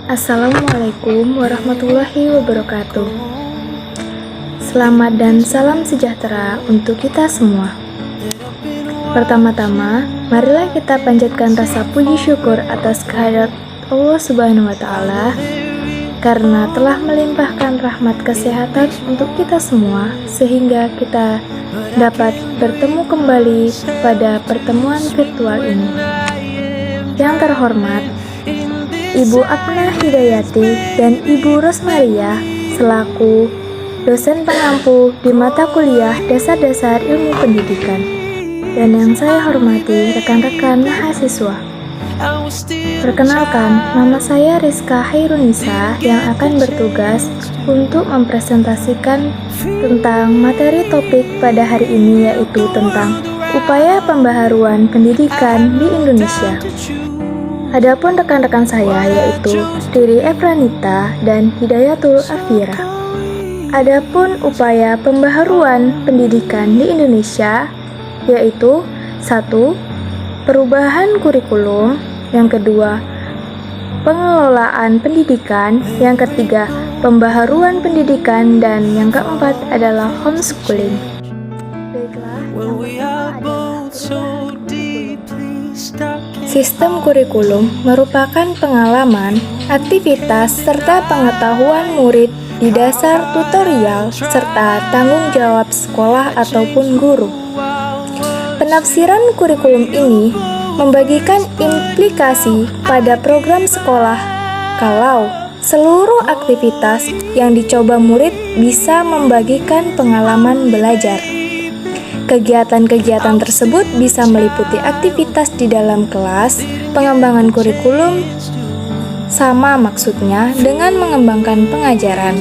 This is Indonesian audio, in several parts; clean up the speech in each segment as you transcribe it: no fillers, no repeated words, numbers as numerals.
Assalamualaikum warahmatullahi wabarakatuh. Selamat dan salam sejahtera untuk kita semua. Pertama-tama, marilah kita panjatkan rasa puji syukur atas kehadirat Allah Subhanahu wa Ta'ala karena telah melimpahkan rahmat kesehatan untuk kita semua sehingga kita dapat bertemu kembali pada pertemuan virtual ini. Yang terhormat, Ibu Apna Hidayati dan Ibu Rosmaria selaku dosen pengampu di mata kuliah Dasar-Dasar Ilmu Pendidikan, dan yang saya hormati rekan-rekan mahasiswa. Perkenalkan, nama saya Rizka Hairunisa yang akan bertugas untuk mempresentasikan tentang materi topik pada hari ini, yaitu tentang upaya pembaharuan pendidikan di Indonesia. Adapun rekan-rekan saya yaitu Riri Efranita dan Hidayatul Afira. Adapun upaya pembaharuan pendidikan di Indonesia yaitu 1. Perubahan kurikulum, yang kedua pengelolaan pendidikan, yang ketiga pembaharuan pendidikan, dan yang keempat adalah homeschooling. Baiklah, yang pertama adalah sistem kurikulum merupakan pengalaman, aktivitas, serta pengetahuan murid di dasar tutorial serta tanggung jawab sekolah ataupun guru. Penafsiran kurikulum ini membagikan implikasi pada program sekolah kalau seluruh aktivitas yang dicoba murid bisa membagikan pengalaman belajar. Kegiatan-kegiatan tersebut bisa meliputi aktivitas di dalam kelas, pengembangan kurikulum, sama maksudnya dengan mengembangkan pengajaran.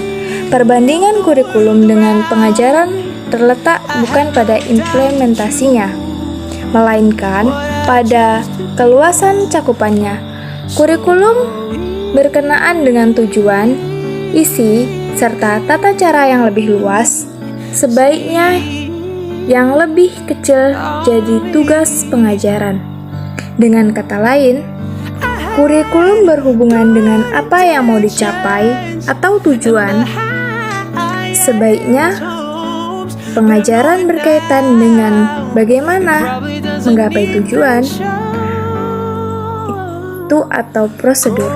Perbandingan kurikulum dengan pengajaran terletak bukan pada implementasinya, melainkan pada keluasan cakupannya. Kurikulum berkenaan dengan tujuan, isi, serta tata cara yang lebih luas. Sebaiknya yang lebih kecil jadi tugas pengajaran. Dengan kata lain, kurikulum berhubungan dengan apa yang mau dicapai atau tujuan. Sebaiknya pengajaran berkaitan dengan bagaimana menggapai tujuan itu atau prosedur.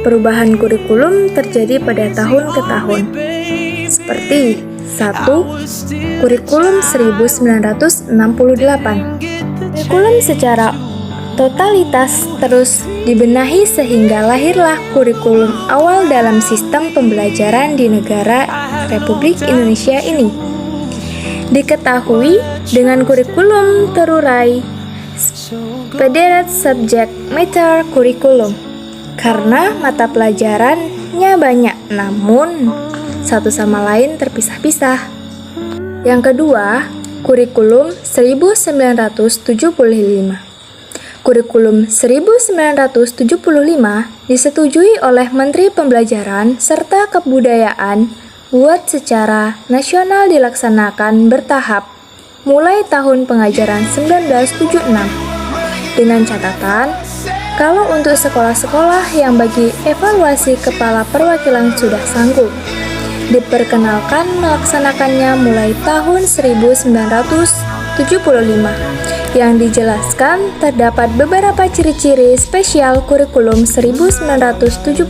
Perubahan kurikulum terjadi pada tahun ke tahun. Seperti 1. Kurikulum 1968. Kurikulum secara totalitas terus dibenahi sehingga lahirlah kurikulum awal dalam sistem pembelajaran di negara Republik Indonesia ini. Diketahui dengan kurikulum terurai Federate Subject Matter Curriculum karena mata pelajarannya banyak namun satu sama lain terpisah-pisah. Yang kedua, kurikulum 1975. Kurikulum 1975 disetujui oleh Menteri Pembelajaran serta Kebudayaan buat secara nasional dilaksanakan bertahap mulai tahun pengajaran 1976 dengan catatan kalau untuk sekolah-sekolah yang bagi evaluasi kepala perwakilan sudah sanggup diperkenalkan melaksanakannya mulai tahun 1975. Yang dijelaskan terdapat beberapa ciri-ciri spesial kurikulum 1974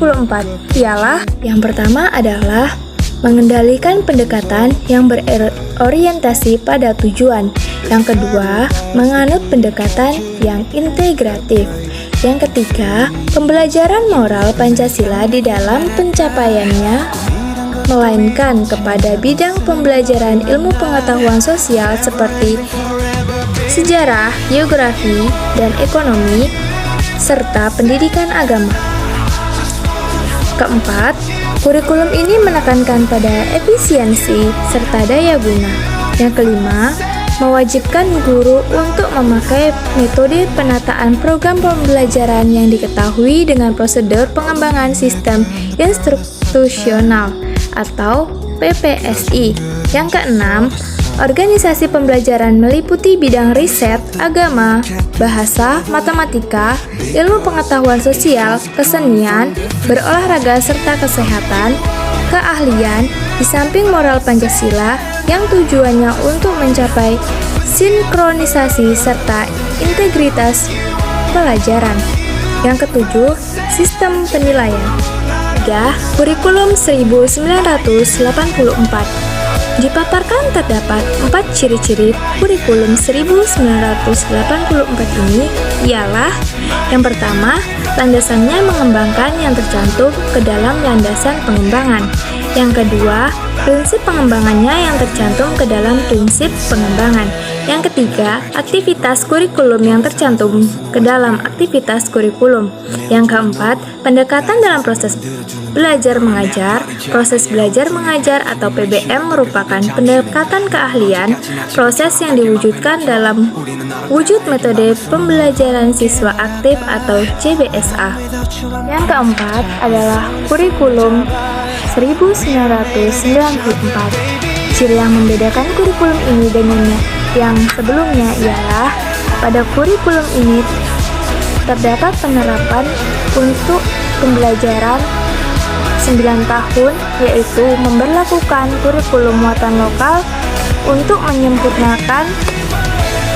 ialah yang pertama adalah mengendalikan pendekatan yang berorientasi pada tujuan. Yang kedua, menganut pendekatan yang integratif. Yang ketiga, pembelajaran moral Pancasila di dalam pencapaiannya melainkan kepada bidang pembelajaran ilmu pengetahuan sosial seperti sejarah, geografi, dan ekonomi, serta pendidikan agama. Keempat, kurikulum ini menekankan pada efisiensi serta daya guna. Yang kelima, mewajibkan guru untuk memakai metode penataan program pembelajaran yang diketahui dengan prosedur pengembangan sistem institusional atau PPSI. Yang keenam, Organisasi pembelajaran meliputi bidang riset, agama, bahasa, matematika, ilmu pengetahuan sosial, kesenian, berolahraga serta kesehatan, keahlian, di samping moral Pancasila yang tujuannya untuk mencapai sinkronisasi serta integritas pelajaran. Yang ketujuh, sistem penilaian. 3. Kurikulum 1984. Dipaparkan terdapat 4 ciri-ciri kurikulum 1984 ini ialah: yang pertama, landasannya mengembangkan yang tercantum ke dalam landasan pengembangan. Yang kedua, prinsip pengembangannya yang tercantum ke dalam prinsip pengembangan. Yang ketiga, aktivitas kurikulum yang tercantum ke dalam aktivitas kurikulum. Yang keempat, pendekatan dalam proses belajar mengajar. Proses belajar mengajar atau PBM merupakan pendekatan keahlian, proses yang diwujudkan dalam wujud metode pembelajaran siswa aktif atau CBSA. Yang keempat adalah kurikulum 1994. Ciri yang membedakan kurikulum ini dengan yang sebelumnya ialah pada kurikulum ini terdapat penerapan untuk pembelajaran 9 tahun, yaitu memberlakukan kurikulum muatan lokal untuk menyempurnakan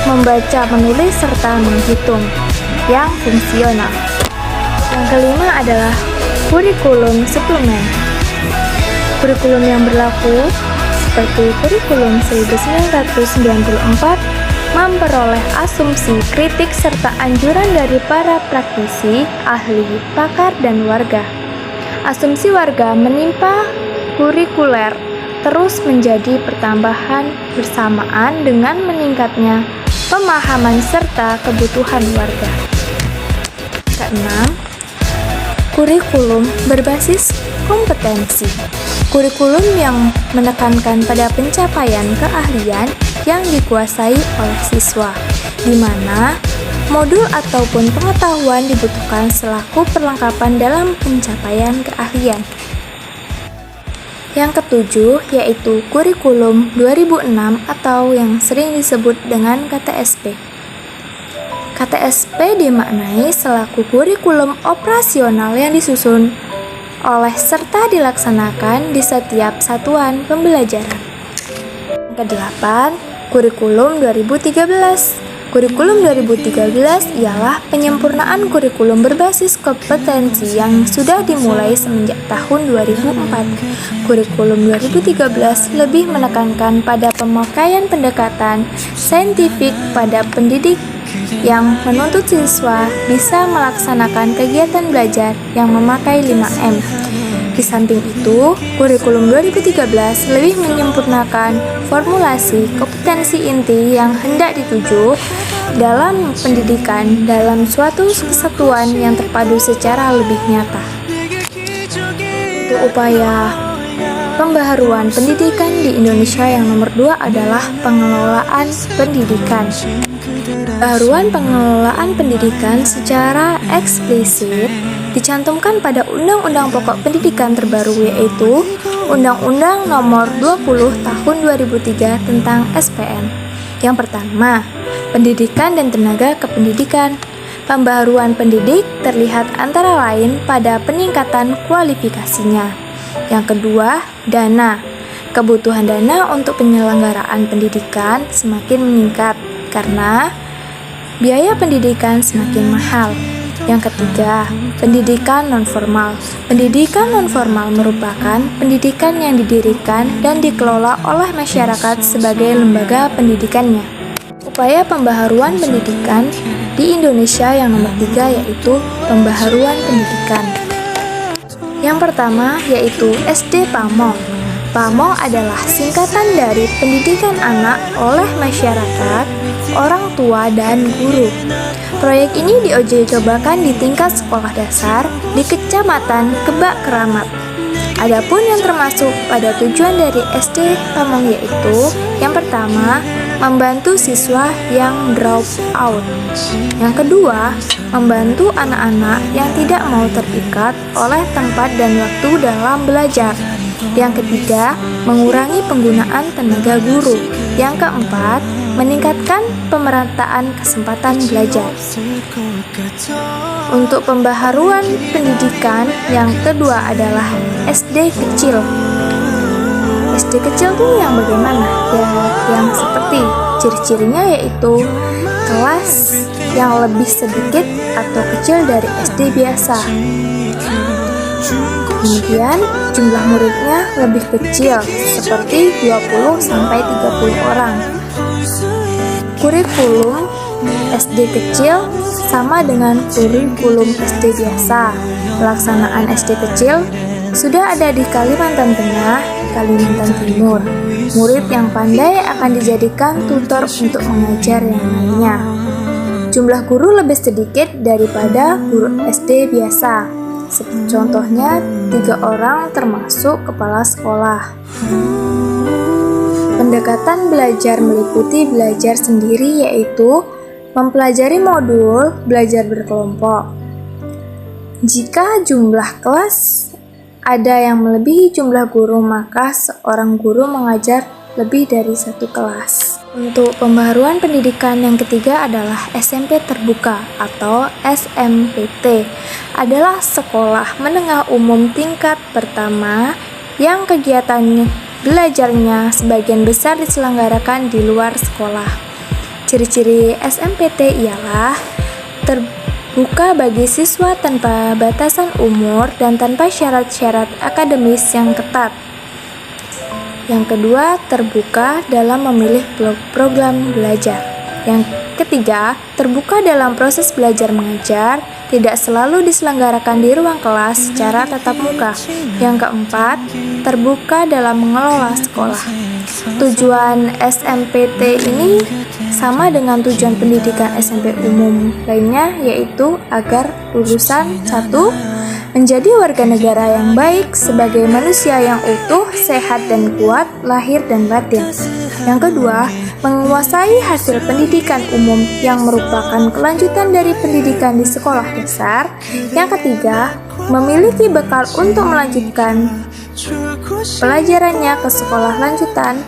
membaca, menulis, serta menghitung yang fungsional. Yang kelima adalah kurikulum suplemen. Kurikulum yang berlaku seperti kurikulum 1994 memperoleh asumsi, kritik, serta anjuran dari para praktisi, ahli, pakar, dan warga. Asumsi warga menimpa kurikuler terus menjadi pertambahan bersamaan dengan meningkatnya pemahaman serta kebutuhan warga. Keenam, kurikulum berbasis kompetensi. Kurikulum yang menekankan pada pencapaian keahlian yang dikuasai oleh siswa, di mana modul ataupun pengetahuan dibutuhkan selaku perlengkapan dalam pencapaian keahlian. Yang ketujuh, yaitu kurikulum 2006 atau yang sering disebut dengan KTSP. KTSP dimaknai selaku kurikulum operasional yang disusun oleh serta dilaksanakan di setiap satuan pembelajaran. Yang kedelapan, kurikulum 2013. Kurikulum 2013 ialah penyempurnaan kurikulum berbasis kompetensi yang sudah dimulai semenjak tahun 2004. Kurikulum 2013 lebih menekankan pada pemakaian pendekatan saintifik pada pendidik yang menuntut siswa bisa melaksanakan kegiatan belajar yang memakai 5M. Di samping itu, kurikulum 2013 lebih menyempurnakan formulasi kompetensi inti yang hendak dituju dalam pendidikan dalam suatu kesatuan yang terpadu secara lebih nyata. Untuk upaya pembaharuan pendidikan di Indonesia yang nomor 2 adalah pengelolaan pendidikan. Pembaharuan pengelolaan pendidikan secara eksplisit dicantumkan pada Undang-Undang Pokok Pendidikan terbaru, yaitu Undang-Undang Nomor 20 Tahun 2003 tentang SPN. Yang pertama, pendidikan dan tenaga kependidikan. Pembaharuan pendidik terlihat antara lain pada peningkatan kualifikasinya. Yang kedua, dana. Kebutuhan dana untuk penyelenggaraan pendidikan semakin meningkat karena biaya pendidikan semakin mahal. Yang ketiga, pendidikan nonformal. Pendidikan nonformal merupakan pendidikan yang didirikan dan dikelola oleh masyarakat sebagai lembaga pendidikannya. Upaya pembaharuan pendidikan di Indonesia yang nomor 3 yaitu pembaharuan pendidikan. Yang pertama yaitu SD PAMO. PAMO adalah singkatan dari pendidikan anak oleh masyarakat, orang tua, dan guru. Proyek ini diuji cobakan di tingkat sekolah dasar di Kecamatan Kebak Keramat. Adapun yang termasuk pada tujuan dari SD PAMO yaitu yang pertama, membantu siswa yang drop out. Yang kedua, membantu anak-anak yang tidak mau terikat oleh tempat dan waktu dalam belajar. Yang ketiga, mengurangi penggunaan tenaga guru. Yang keempat, meningkatkan pemerataan kesempatan belajar. Untuk pembaharuan pendidikan yang kedua adalah SD kecil. SD kecil tuh yang bagaimana? Ya, yang seperti ciri-cirinya yaitu kelas yang lebih sedikit atau kecil dari SD biasa. Kemudian jumlah muridnya lebih kecil, seperti 20-30 orang. Kurikulum SD kecil sama dengan kurikulum SD biasa. Pelaksanaan SD kecil sudah ada di Kalimantan Tengah, Kalimantan Timur. Murid yang pandai akan dijadikan tutor untuk mengajar yang lainnya. Jumlah guru lebih sedikit daripada guru SD biasa. Contohnya 3 orang termasuk kepala sekolah. Pendekatan belajar meliputi belajar sendiri, yaitu mempelajari modul belajar berkelompok. Jika jumlah kelas ada yang melebihi jumlah guru, maka seorang guru mengajar lebih dari satu kelas. Untuk pembaharuan pendidikan yang ketiga adalah SMP terbuka atau SMPT. Adalah sekolah menengah umum tingkat pertama yang kegiatan belajarnya sebagian besar diselenggarakan di luar sekolah. Ciri-ciri SMPT ialah terbuka bagi siswa tanpa batasan umur dan tanpa syarat-syarat akademis yang ketat. Yang kedua, terbuka dalam memilih program belajar. Yang ketiga, terbuka dalam proses belajar mengajar, tidak selalu diselenggarakan di ruang kelas secara tatap muka. Yang keempat, terbuka dalam mengelola sekolah. Tujuan SMPT ini sama dengan tujuan pendidikan SMP umum lainnya, yaitu agar lulusan 1. Menjadi warga negara yang baik sebagai manusia yang utuh, sehat dan kuat, lahir dan batin. Yang kedua, menguasai hasil pendidikan umum yang merupakan kelanjutan dari pendidikan di sekolah dasar. Yang ketiga, memiliki bekal untuk melanjutkan pelajarannya ke sekolah lanjutan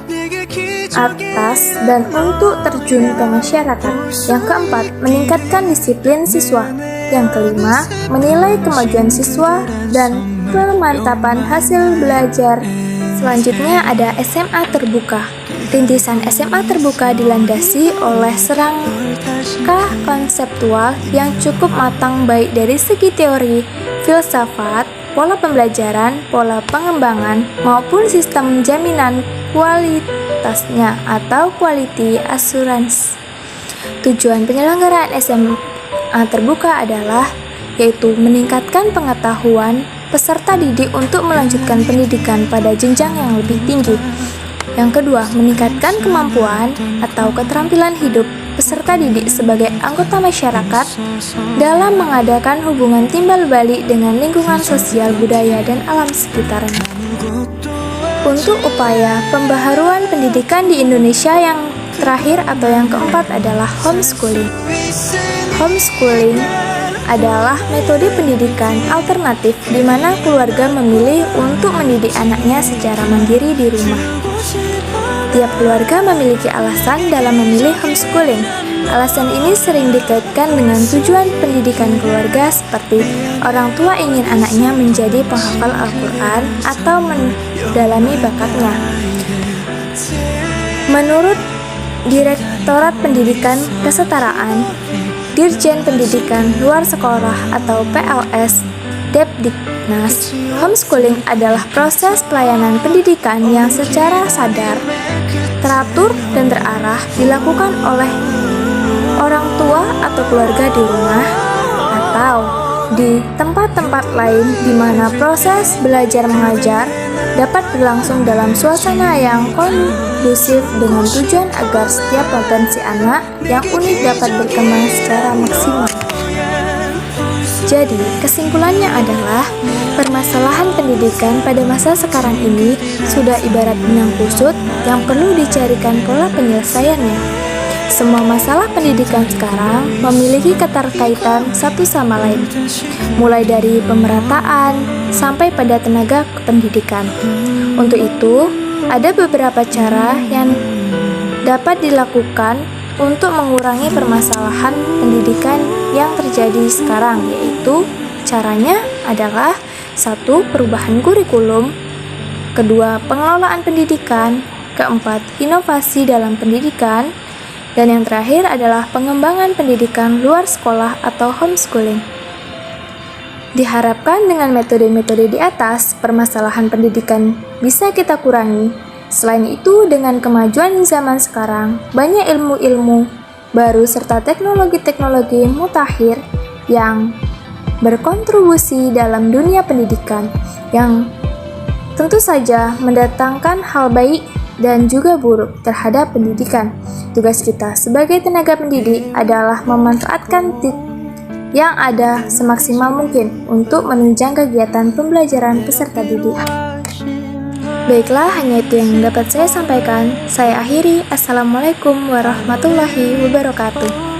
atas dan untuk terjun ke masyarakat. Yang keempat, meningkatkan disiplin siswa. Yang kelima, menilai kemajuan siswa dan pemantapan hasil belajar. Selanjutnya ada SMA terbuka. Rintisan SMA terbuka dilandasi oleh serangka konseptual yang cukup matang baik dari segi teori, filsafat, pola pembelajaran, pola pengembangan, maupun sistem jaminan kualitasnya atau quality assurance. Tujuan penyelenggaraan SMA terbuka adalah yaitu meningkatkan pengetahuan peserta didik untuk melanjutkan pendidikan pada jenjang yang lebih tinggi. Yang kedua, meningkatkan kemampuan atau keterampilan hidup peserta didik sebagai anggota masyarakat dalam mengadakan hubungan timbal balik dengan lingkungan sosial, budaya, dan alam sekitarnya. Untuk upaya pembaharuan pendidikan di Indonesia yang terakhir atau yang keempat adalah homeschooling. Homeschooling adalah metode pendidikan alternatif di mana keluarga memilih untuk mendidik anaknya secara mandiri di rumah. Tiap keluarga memiliki alasan dalam memilih homeschooling. Alasan ini sering dikaitkan dengan tujuan pendidikan keluarga, seperti orang tua ingin anaknya menjadi penghafal Al-Quran atau mendalami bakatnya. Menurut Direktorat Pendidikan Kesetaraan, Dirjen Pendidikan Luar Sekolah atau PLS, Depdiknas, homeschooling adalah proses pelayanan pendidikan yang secara sadar, teratur, dan terarah dilakukan oleh orang tua atau keluarga di rumah atau di tempat-tempat lain di mana proses belajar mengajar dapat berlangsung dalam suasana yang kondusif dengan tujuan agar setiap potensi anak yang unik dapat berkembang secara maksimal. Jadi, kesimpulannya adalah permasalahan pendidikan pada masa sekarang ini sudah ibarat benang kusut yang perlu dicarikan pola penyelesaiannya. Semua masalah pendidikan sekarang memiliki keterkaitan satu sama lain, mulai dari pemerataan sampai pada tenaga kependidikan. Untuk itu, ada beberapa cara yang dapat dilakukan untuk mengurangi permasalahan pendidikan yang terjadi sekarang, yaitu caranya adalah 1. Perubahan kurikulum, 2. Pengelolaan pendidikan, keempat, inovasi dalam pendidikan, dan yang terakhir adalah pengembangan pendidikan luar sekolah atau homeschooling. Diharapkan dengan metode-metode di atas, permasalahan pendidikan bisa kita kurangi. Selain itu, dengan kemajuan zaman sekarang, banyak ilmu-ilmu baru serta teknologi-teknologi mutakhir yang berkontribusi dalam dunia pendidikan, yang tentu saja mendatangkan hal baik dan juga buruk terhadap pendidikan. Tugas kita sebagai tenaga pendidik adalah memanfaatkan yang ada semaksimal mungkin untuk menunjang kegiatan pembelajaran peserta didik. Baiklah, hanya itu yang dapat saya sampaikan. Saya akhiri. Assalamualaikum warahmatullahi wabarakatuh.